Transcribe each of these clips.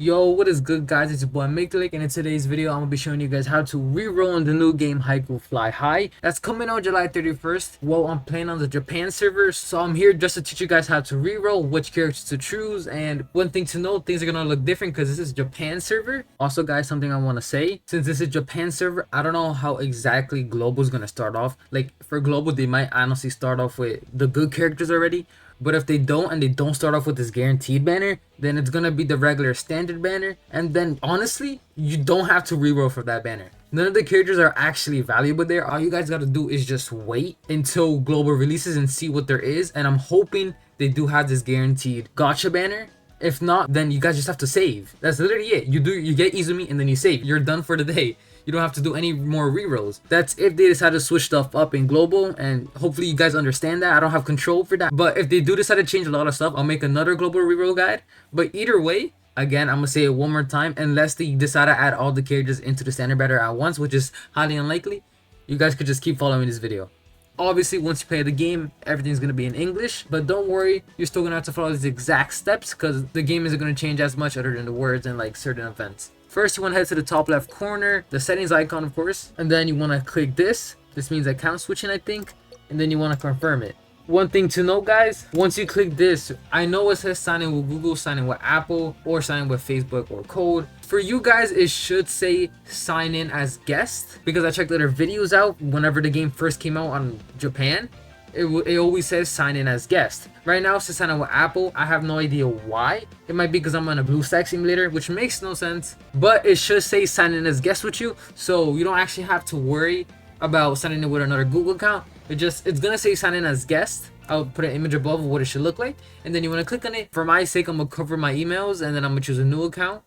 Yo, what is good, guys? It's your boy Miklik, and in today's video, I'm gonna be showing you guys how to re-roll on the new game Haikyuu Fly High. That's coming out July 31st. Well, I'm playing on the Japan server, so I'm here just to teach you guys how to re-roll, which characters to choose, and one thing to know, things are gonna look different because this is Japan server. Also, guys, something I want to say, since this is Japan server, I don't know how exactly Global is gonna start off. Like, for Global, they might honestly start off with the good characters already. But if they don't, and they don't start off with this guaranteed banner, then it's gonna be the regular standard banner. And then honestly, you don't have to reroll for that banner. None of the characters are actually valuable there. All you guys gotta do is just wait until Global releases and see what there is. And I'm hoping they do have this guaranteed gotcha banner. If not, then you guys just have to save. That's literally it. You get Izumi and then you save. You're done for the day. You don't have to do any more rerolls. That's if they decide to switch stuff up in Global, and hopefully you guys understand that. I don't have control for that. But if they do decide to change a lot of stuff, I'll make another Global reroll guide. But either way, again, I'm gonna say it one more time, unless they decide to add all the characters into the standard banner at once, which is highly unlikely, you guys could just keep following this video. Obviously, once you play the game, everything's gonna be in English, but don't worry, you're still gonna have to follow these exact steps because the game isn't gonna change as much other than the words and like certain events. First, you want to head to the top left corner, the settings icon, of course, and then you want to click this. This means account switching, I think, and then you want to confirm it. One thing to know, guys, once you click this, I know it says sign in with Google, sign in with Apple, or sign in with Facebook or code. For you guys, it should say sign in as guest, because I checked other videos out whenever the game first came out on Japan. It always says sign in as guest. Right now it says sign in with Apple. I have no idea why. It might be because I'm on a BlueStack simulator, which makes no sense. But it should say sign in as guest with you, so you don't actually have to worry about signing in with another Google account. It's gonna say sign in as guest. I'll put an image above of what it should look like, and then you want to click on it. For my sake, I'm gonna cover my emails, and then I'm gonna choose a new account.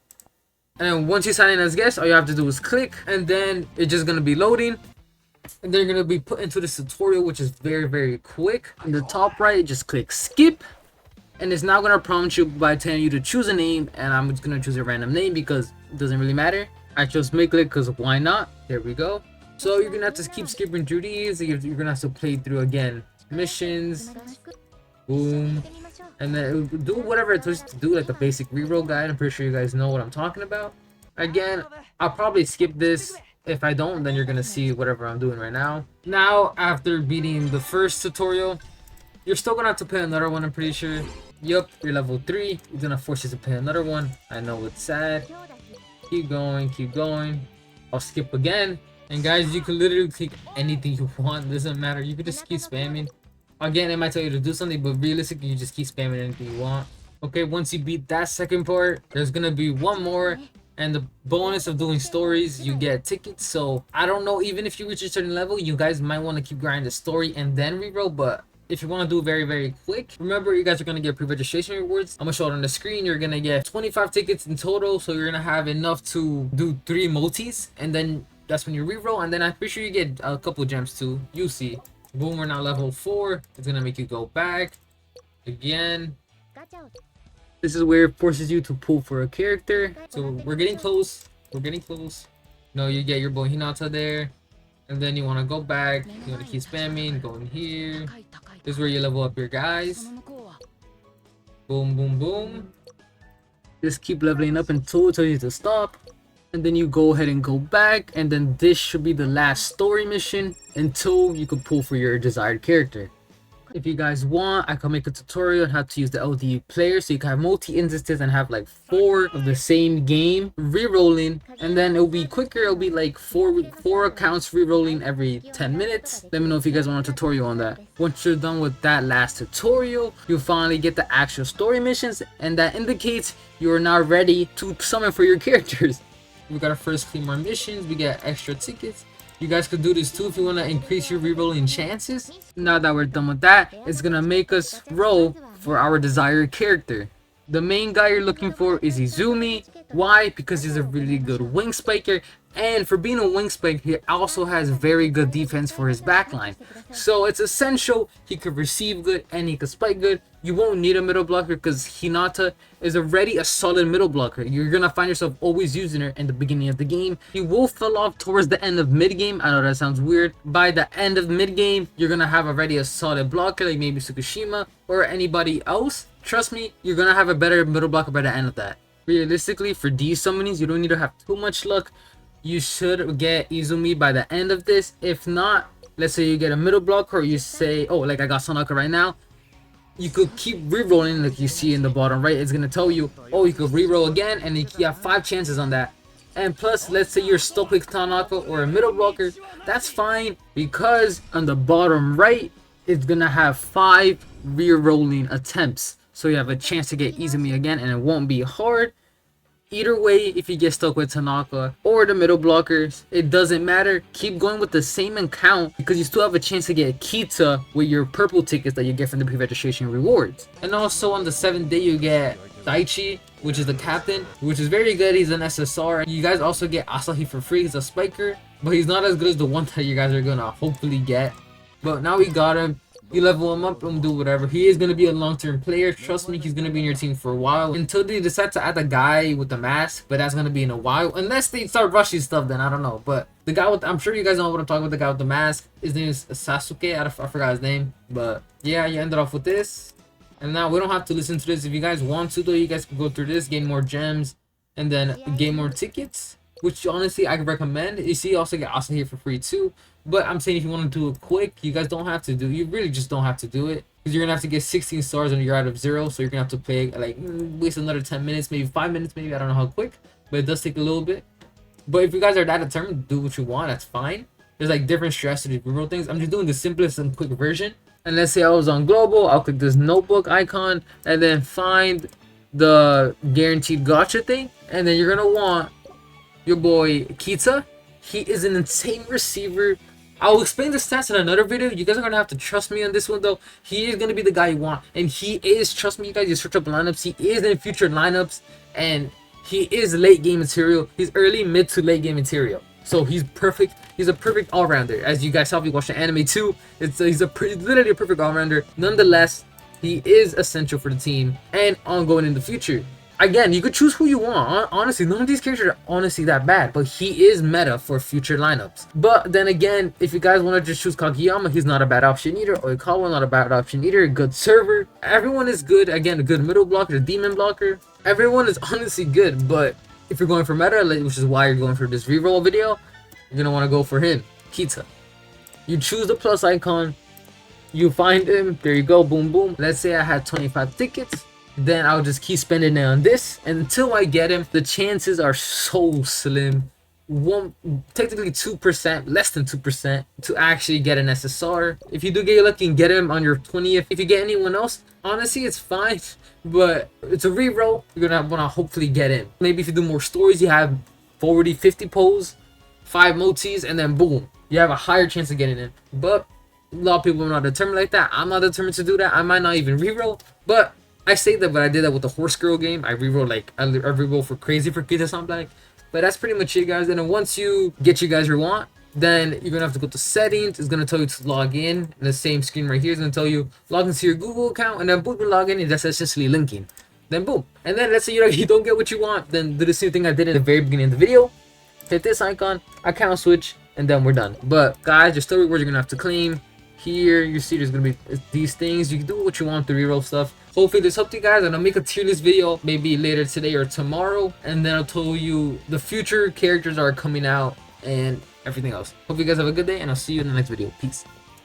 And then once you sign in as guest, all you have to do is click, and then it's just gonna be loading. And they're gonna be put into this tutorial, which is very quick. In the top right, just click skip, and it's now gonna prompt you by telling you to choose a name, and I'm just gonna choose a random name because it doesn't really matter. I chose Miklik because why not? There we go. So you're gonna have to keep skipping through these. You're gonna have to play through again missions, boom, and then do whatever it takes to do, like a basic reroll guide. I'm pretty sure you guys know what I'm talking about. Again, I'll probably skip this. If I don't, then you're gonna see whatever I'm doing right now. Now, after beating the first tutorial, you're still gonna have to play another one, I'm pretty sure. Yup, you're level 3. It's gonna force you to play another one. I know it's sad. Keep going, keep going. I'll skip again. And guys, you can literally click anything you want. It doesn't matter. You can just keep spamming. Again, it might tell you to do something, but realistically, you just keep spamming anything you want. Okay, once you beat that second part, there's gonna be one more. And the bonus of doing stories, you get tickets. So I don't know, even if you reach a certain level, you guys might want to keep grinding the story and then reroll. But if you want to do it very quick, remember you guys are going to get pre-registration rewards. I'm gonna show it on the screen. You're gonna get 25 tickets in total, so you're gonna have enough to do 3 multis, and then that's when you reroll. And then I'm pretty sure you get a couple gems too. You see, boom, we're now level 4. It's gonna make you go back again. This is where it forces you to pull for a character. So we're getting close. We're getting close. No, you get your boy Hinata there. And then you want to go back. You want to keep spamming. Go in here. This is where you level up your guys. Boom, boom, boom. Just keep leveling up until it tells you to stop. And then you go ahead and go back. And then this should be the last story mission until you can pull for your desired character. If you guys want, I can make a tutorial on how to use the LDU player, so you can have multi-instances and have like 4 of the same game re-rolling, and then it'll be quicker. It'll be like four accounts re-rolling every 10 minutes. Let me know if you guys want a tutorial on that. Once you're done with that last tutorial, you'll finally get the actual story missions, and that indicates you are now ready to summon for your characters. We gotta first clean more missions. We get extra tickets. You guys could do this too if you want to increase your rerolling chances. Now that we're done with that, it's gonna make us roll for our desired character. The main guy you're looking for is Izumi. Why? Because he's a really good wing spiker, and for being a wing spike, he also has very good defense for his backline. So it's essential he could receive good and he could spike good. You won't need a middle blocker because Hinata is already a solid middle blocker. You're gonna find yourself always using her in the beginning of the game. He will fall off towards the end of mid game. I know that sounds weird. By the end of mid game, you're gonna have already a solid blocker like maybe Tsukushima or anybody else. Trust me, you're gonna have a better middle blocker by the end of that. realistically, for these summonings, you don't need to have too much luck. You should get Izumi by the end of this. If not, let's say you get a middle blocker, or you say, oh, like I got Sonaka right now, you could keep re-rolling like you see in the bottom right. It's gonna tell you, oh, you could re-roll again, and you have 5 chances on that. And plus, let's say you're stuck with Tanaka or a middle blocker, that's fine, because on the bottom right, it's gonna have 5 re-rolling attempts. So you have a chance to get Izumi again, and it won't be hard. Either way, if you get stuck with Tanaka or the middle blockers, it doesn't matter. Keep going with the same account, because you still have a chance to get Kita with your purple tickets that you get from the pre-registration rewards. And also on the 7th day, you get Daichi, which is the captain, which is very good. He's an SSR. You guys also get Asahi for free. He's a spiker, but he's not as good as the one that you guys are gonna hopefully get. But now we got him. You level him up and do whatever. He is going to be a long-term player. Trust me, he's going to be in your team for a while. Until they decide to add the guy with the mask. But that's going to be in a while. Unless they start rushing stuff, then I don't know. But the guy with... I'm sure you guys know what I'm talking about. The guy with the mask. His name is Sasuke. I forgot his name. But yeah, you ended off with this. And now we don't have to listen to this. If you guys want to, though, you guys can go through this. Gain more gems. And then gain more tickets. Which honestly, I can recommend. You see, you also get Asa here for free too. But I'm saying if you want to do it quick, you guys don't have to do. You really just don't have to do it, because you're gonna have to get 16 stars and you're out of 0. So you're gonna have to play like waste another 10 minutes, maybe 5 minutes, maybe. I don't know how quick, but it does take a little bit. But if you guys are that determined to do what you want, that's fine. There's like different strategies, real things. I'm just doing the simplest and quick version. And let's say I was on global, I'll click this notebook icon and then find the guaranteed gacha thing, and then you're gonna want your boy Kita. He is an insane receiver. I'll explain the stats in another video. You guys are gonna have to trust me on this one though. He is gonna be the guy you want, and he is, trust me you guys, you search up lineups, he is in future lineups, and he is late game material. He's early, mid to late game material. So he's perfect. He's a perfect all-rounder. As you guys saw if you watched the anime too, he's literally a perfect all-rounder. Nonetheless, he is essential for the team and ongoing in the future. Again, you could choose who you want. Honestly, none of these characters are honestly that bad, but he is meta for future lineups. But then again, if you guys want to just choose Kageyama, he's not a bad option either. Oikawa, not a bad option either. Good server. Everyone is good. Again, a good middle blocker, a demon blocker. Everyone is honestly good, but if you're going for meta, which is why you're going for this reroll video, you're going to want to go for him, Kita. You choose the plus icon. You find him. There you go. Boom, boom. Let's say I had 25 tickets. Then I'll just keep spending it on this, and until I get him, the chances are so slim, technically 2%, less than 2%, to actually get an SSR. If you do get lucky and get him on your 20th, if you get anyone else, honestly it's fine, but it's a reroll. You're gonna want to hopefully get him. Maybe if you do more stories, you have 40, 50 pulls, 5 motis, and then boom, you have a higher chance of getting in. But a lot of people are not determined like that. I'm not determined to do that. I might not even reroll, but I say that, but I did that with the horse girl game. I reroll like I reroll for crazy for kids or something like. But that's pretty much it, guys. And then once you get you guys your want, then you're gonna have to go to settings. It's gonna tell you to log in. And the same screen right here is gonna tell you log into your Google account, and then boom, you log in, and that's essentially linking. Then boom, and then let's say you don't get what you want, then do the same thing I did in the very beginning of the video. Hit this icon, account switch, and then we're done. But guys, your story rewards you're gonna have to claim. Here you see there's gonna be these things. You can do what you want to reroll stuff. Hopefully this helped you guys, and I'll make a tier list video maybe later today or tomorrow, and then I'll tell you the future characters that are coming out and everything else. Hope you guys have a good day, and I'll see you in the next video. Peace.